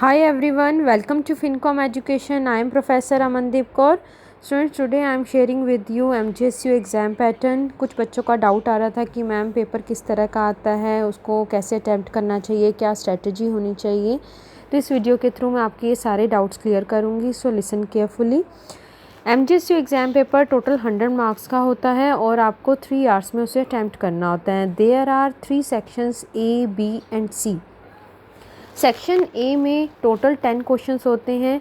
Hi everyone, welcome to Fincom Education. I am Professor Amandeep Kaur. Students, today I am sharing with you MJSU exam pattern. कुछ बच्चों का doubt आ रहा था कि ma'am paper किस तरह का आता है, उसको कैसे अटैम्प्ट करना चाहिए, क्या स्ट्रेटजी होनी चाहिए। तो इस वीडियो के थ्रू मैं आपके ये सारे डाउट्स क्लियर करूँगी। So listen carefully. MJSU exam paper total 100 marks का होता है और आपको 3 आवर्स में उसे अटैम्प्ट करना होता है। There are 3 sections A, B and C। Section A में टोटल 10 क्वेश्चंस होते हैं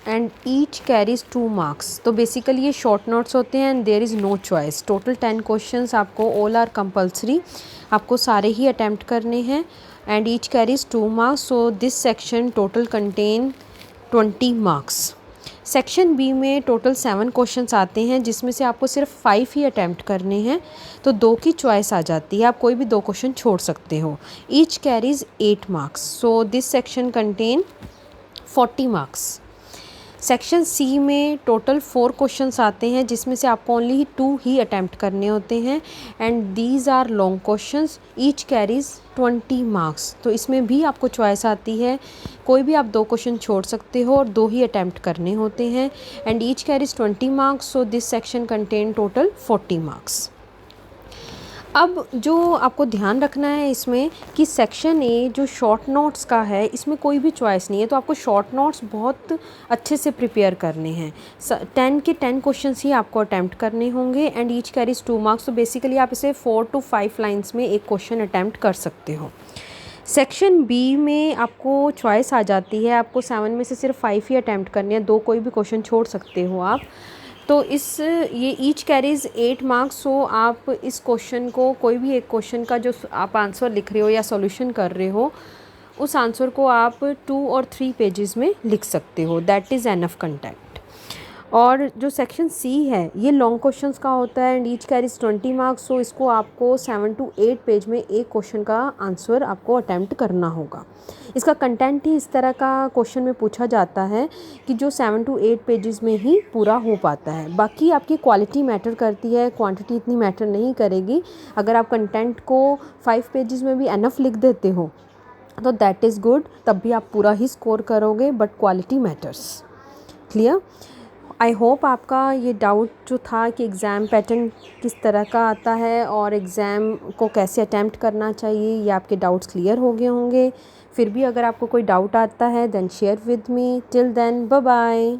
एंड ईच कैरीज 2 मार्क्स। तो बेसिकली ये शॉर्ट नोट्स होते हैं and there is no choice. Total 10 questions आपको ऑल आर कंपल्सरी, आपको सारे ही अटैम्प्ट करने हैं and each carries 2 marks. So this section total contain 20 marks. Section B में टोटल 7 क्वेश्चंस आते हैं जिसमें से आपको सिर्फ 5 ही अटैम्प्ट करने हैं, तो 2 की चॉइस आ जाती है, आप कोई भी 2 क्वेश्चन छोड़ सकते हो। Each carries 8 marks. So this section contain 40 marks. Section C में टोटल 4 क्वेश्चंस आते हैं जिसमें से आपको ओनली 2 ही अटैम्प्ट करने होते हैं and these are long questions. Each carries 20 marks. तो इसमें भी आपको चॉइस आती है, कोई भी आप 2 क्वेश्चन छोड़ सकते हो और 2 ही अटैम्प्ट करने होते हैं and each carries 20 marks. So this section contain total 40 marks. अब जो आपको ध्यान रखना है इसमें कि सेक्शन ए जो शॉर्ट नोट्स का है, इसमें कोई भी चॉइस नहीं है, तो आपको शॉर्ट नोट्स बहुत अच्छे से प्रिपेयर करने हैं। 10 के 10 क्वेश्चंस ही आपको अटैम्प्ट करने होंगे एंड ईच कैरीज 2 मार्क्स। तो बेसिकली आप इसे 4 to 5 लाइन्स में एक क्वेश्चन अटैम्प्ट कर सकते हो। सेक्शन बी में आपको चॉइस आ जाती है, आपको 7 में से सिर्फ 5 ही अटैम्प्ट करने हैं, 2 कोई भी क्वेश्चन छोड़ सकते हो आप। तो ये ईच कैरीज 8 मार्क्स। सो आप इस क्वेश्चन को, कोई भी एक क्वेश्चन का जो आप आंसर लिख रहे हो या सॉल्यूशन कर रहे हो, उस आंसर को आप 2 और 3 पेजेस में लिख सकते हो। That is enough content. और जो सेक्शन सी है ये लॉन्ग क्वेश्चंस का होता है एंड ईच कैरीज 20 मार्क्स। सो इसको आपको 7 to 8 पेज में एक क्वेश्चन का आंसर आपको अटैम्प्ट करना होगा। इसका कंटेंट ही इस तरह का क्वेश्चन में पूछा जाता है कि जो 7 to 8 पेजेस में ही पूरा हो पाता है। बाकी आपकी क्वालिटी मैटर करती है, क्वांटिटी इतनी मैटर नहीं करेगी। अगर आप कंटेंट को 5 पेजेस में भी एनफ लिख देते हो तो दैट इज़ गुड, तब भी आप पूरा ही स्कोर करोगे, but quality matters. Clear? I hope आपका ये डाउट जो था कि एग्ज़ाम पैटर्न किस तरह का आता है और एग्ज़ाम को कैसे अटैम्प्ट करना चाहिए, ये आपके डाउट्स क्लियर हो गए होंगे। फिर भी अगर आपको कोई डाउट आता है then share with me. Till then bye bye.